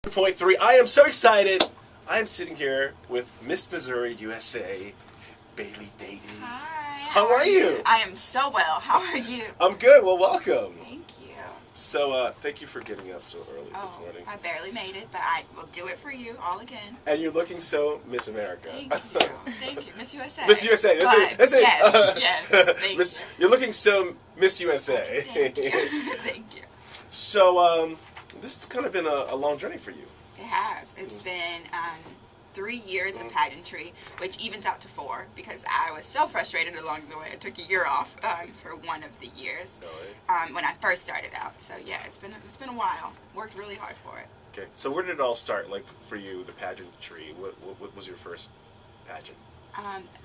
1.3. I am so excited. I am sitting here with Miss Missouri USA, Bayleigh Dayton. Hi. How are you? I am so well. How are you? I'm good. Well, welcome. Thank you. So, thank you for getting up so early this morning. I barely made it, but I will do it for you all again. And you're looking so Miss America. Thank you. Thank you. Miss USA. Miss USA. That's it. Yes. Thank you. You're looking so Miss USA. Okay, thank you. Thank you. So, this has kind of been a long journey for you. It has. It's been 3 years of pageantry, which evens out to 4 because I was so frustrated along the way. I took a year off for one of the years when I first started out. So yeah, it's been a while. Worked really hard for it. Okay, so where did it all start? Like for you, the pageantry. What was your first pageant?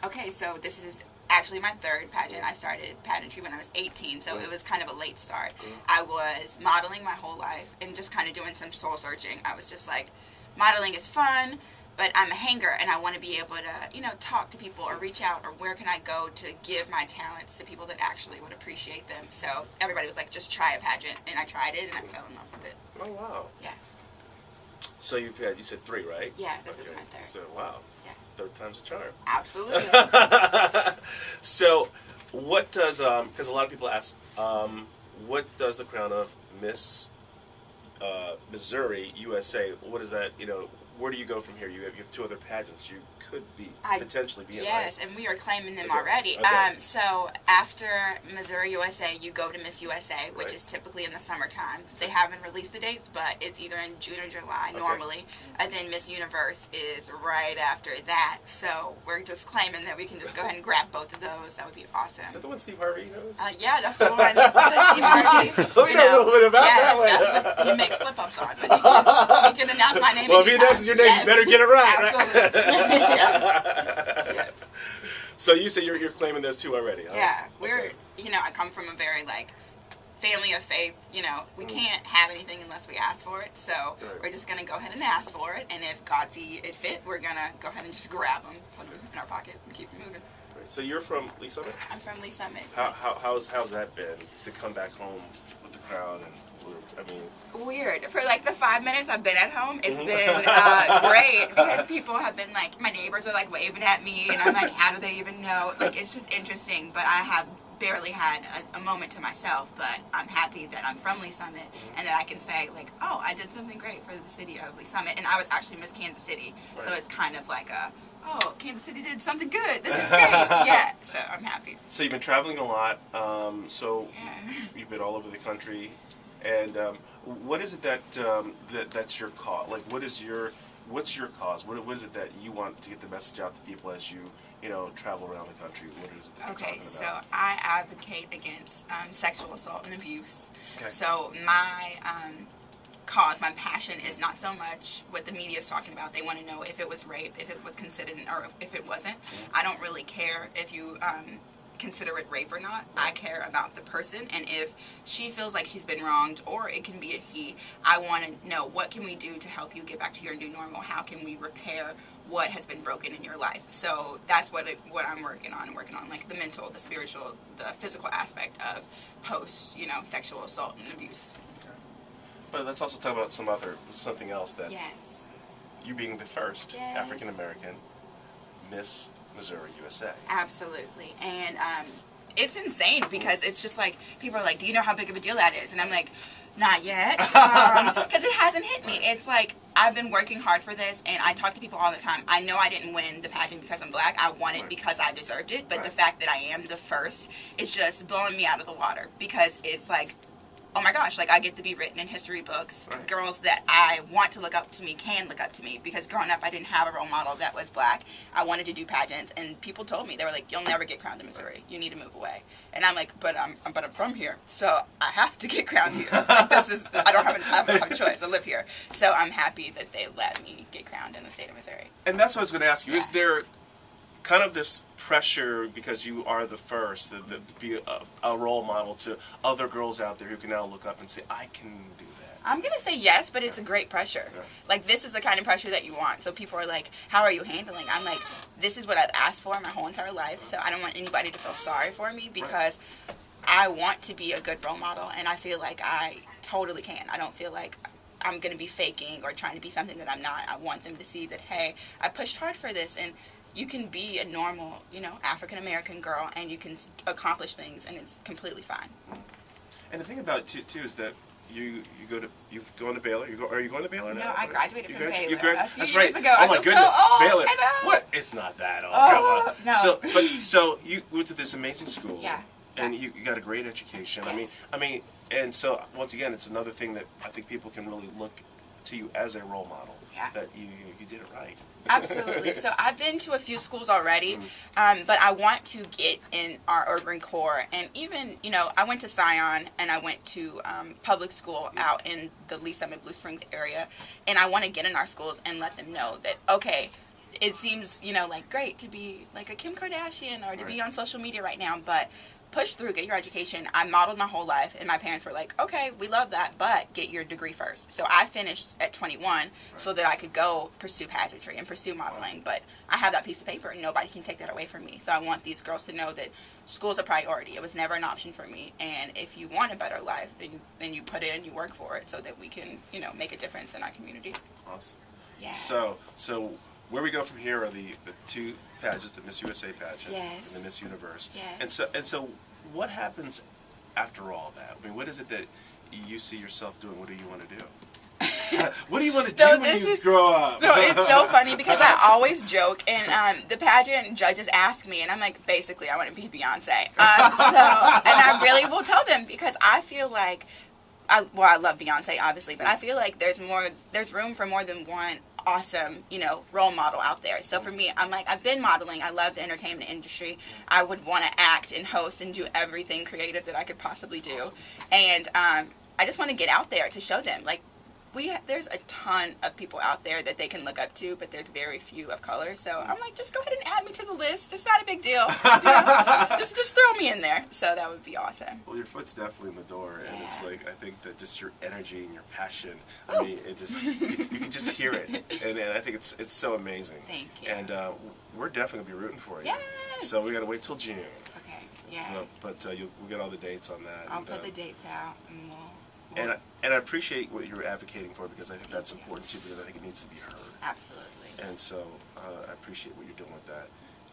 Okay, so this is actually my third pageant. I started pageantry when I was 18, so it was kind of a late start. I was modeling my whole life and just kind of doing some soul searching. I was just like, modeling is fun, but I'm a hanger and I want to be able to, you know, talk to people or reach out, or where can I go to give my talents to people that actually would appreciate them. So everybody was like, just try a pageant, and I tried it and I fell in love with it. Oh wow. Yeah. So you said 3, right? Yeah, this is my third. So wow. Yeah. Third time's a charm. Absolutely. So, what does because a lot of people ask, what does the crown of Miss Missouri USA? What is that? You know, where do you go from here? You have 2 other pageants. You could potentially be in. Yes, right? And we are claiming them already. Okay. So after Missouri USA, you go to Miss USA, which is typically in the summertime. They haven't released the dates, but it's either in June or July normally. And then Miss Universe is right after that. So we're just claiming that we can just go ahead and grab both of those. That would be awesome. Is that the one Steve Harvey knows? Yeah, that's the one. Steve Harvey. We know a little bit about that one. That's what he makes slip-ups on. But he can announce my name. Well, if he announces your name, you better get it right. Absolutely. Right? Yes. So you say you're claiming there's 2 already, huh? Yeah, I come from a very family of faith. We can't have anything unless we ask for it. So we're just gonna go ahead and ask for it, and if God see it fit, we're gonna go ahead and just grab them, put them in our pocket, and keep moving. Right. So you're from Lee Summit? I'm from Lee Summit. How's that been to come back home with the crown and? Weird. For the 5 minutes I've been at home, it's been great because people have been my neighbors are waving at me, and I'm like, how do they even know? It's just interesting, but I have barely had a moment to myself, but I'm happy that I'm from Lee Summit and that I can say oh, I did something great for the city of Lee Summit, and I was actually Miss Kansas City, so it's kind of oh, Kansas City did something good. This is great. Yeah, so I'm happy. So you've been traveling a lot. You've been all over the country. And what is it that's your cause? What's your cause? What is it that you want to get the message out to people as you travel around the country? What is it that you're talking about? So I advocate against sexual assault and abuse. Okay. So my cause, my passion is not so much what the media is talking about. They want to know if it was rape, if it was considered, or if it wasn't. I don't really care if you consider it rape or not. I care about the person, and if she feels like she's been wronged, or it can be a he, I want to know what can we do to help you get back to your new normal. How can we repair what has been broken in your life? So that's what I'm working on the mental, the spiritual, the physical aspect of post sexual assault and abuse. Okay. But let's also talk about something else that you being the first African-American Miss Missouri USA. Absolutely. And it's insane because it's just people are do you know how big of a deal that is? And I'm like, not yet, because it hasn't hit me. It's I've been working hard for this, and I talk to people all the time. I know I didn't win the pageant because I'm black. I won it because I deserved it, but the fact that I am the first is just blowing me out of the water, because it's oh my gosh, I get to be written in history books. Right. Girls that I want to look up to me can look up to me, because growing up I didn't have a role model that was black. I wanted to do pageants, and people told me, they were like, you'll never get crowned in Missouri. You need to move away. And I'm like, but I'm from here, so I have to get crowned here. I don't have a choice. I live here. So I'm happy that they let me get crowned in the state of Missouri. And that's what I was going to ask you. Is there kind of this pressure, because you are the first, to be a role model to other girls out there who can now look up and say, I can do that? I'm going to say yes, but it's a great pressure. Yeah. This is the kind of pressure that you want. So people are like, how are you handling? I'm like, this is what I've asked for my whole entire life, so I don't want anybody to feel sorry for me, because I want to be a good role model, and I feel like I totally can. I don't feel like I'm going to be faking or trying to be something that I'm not. I want them to see that, hey, I pushed hard for this, and you can be a normal, African American girl, and you can accomplish things, and it's completely fine. And the thing about it too is that you've gone to Baylor. Are you going to Baylor now? No, I graduated from Baylor a few That's years right. ago. Oh my goodness, so old. Baylor. I know. What? It's not that old. Oh, Come on. no. So you went to this amazing school. Yeah. And you got a great education. Yes. I mean, and so once again, it's another thing that I think people can really look to you as a role model. Yeah. That you did it right. Absolutely. So I've been to a few schools already, but I want to get in our urban core. And even, I went to Scion, and I went to public school out in the Lee Summit, Blue Springs area. And I want to get in our schools and let them know that, okay, it seems, like great to be like a Kim Kardashian or to be on social media right now, but push through, get your education. I modeled my whole life, and my parents were like, okay, we love that, but get your degree first. So I finished at 21 so that I could go pursue pageantry and pursue modeling, but I have that piece of paper, and nobody can take that away from me. So I want these girls to know that school's a priority. It was never an option for me, and if you want a better life, then you put in, you work for it so that we can, make a difference in our community. Awesome. Yeah. So where we go from here are the two pageants, the Miss USA pageant Yes. and the Miss Universe. Yes. And so what happens after all that? I mean, what is it that you see yourself doing? What do you want to do? What do you want to do when you grow up? No, it's so funny because I always joke, and the pageant judges ask me, and I'm like, basically, I want to be Beyonce. And I really will tell them, because I feel like, I love Beyonce, obviously, but I feel like there's room for more than one awesome, role model out there. So for me, I'm like, I've been modeling. I love the entertainment industry. I would want to act and host and do everything creative that I could possibly do. Awesome. And I just want to get out there to show them, like, there's a ton of people out there that they can look up to, but there's very few of color. So I'm like, just go ahead and add me to the list. It's not a big deal. Just throw me in there. So that would be awesome. Well, your foot's definitely in the door, and it's like, I think that just your energy and your passion, I mean, it just, you can just hear it, and I think it's so amazing. Thank you. And we're definitely going to be rooting for you. Yes. So we got to wait till June. Okay, yeah. But we'll get all the dates on that. I'll put the dates out, and we'll And I appreciate what you're advocating for, because I think that's important too, because I think it needs to be heard. Absolutely. And so I appreciate what you're doing with that.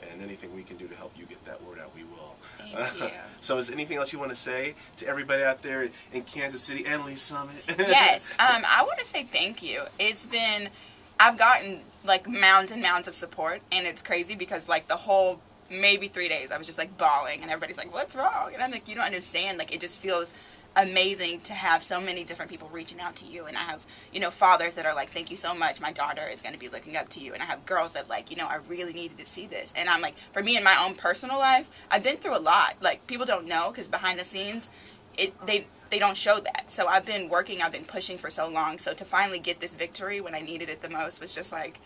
And anything we can do to help you get that word out, we will. Thank you. So is there anything else you want to say to everybody out there in Kansas City and Lee Summit? Yes. I want to say thank you. I've gotten like mounds and mounds of support, and it's crazy because like the whole maybe 3 days I was just like bawling, and everybody's like, what's wrong? And I'm like, you don't understand. Like, it just feels amazing to have so many different people reaching out to you. And I have, fathers that are like, thank you so much, my daughter is going to be looking up to you. And I have girls that like, I really needed to see this. And I'm like, for me in my own personal life, I've been through a lot. Like, people don't know, because behind the scenes they don't show that. So I've been working, I've been pushing for so long. So to finally get this victory when I needed it the most was just like,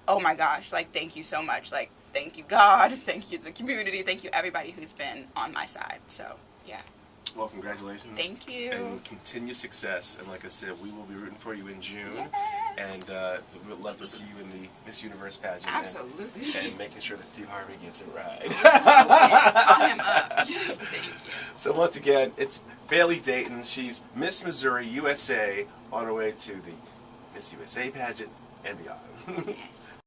oh my gosh, like, thank you so much. Like, thank you God, thank you the community, thank you everybody who's been on my side. So yeah. Well, congratulations. Thank you. And continue success. And like I said, we will be rooting for you in June. Yes. And we'd love to see you in the Miss Universe pageant. Absolutely. And making sure that Steve Harvey gets it right. Yes, I am up. Yes, thank you. So once again, it's Bayleigh Dayton. She's Miss Missouri USA on her way to the Miss USA pageant and beyond. Yes.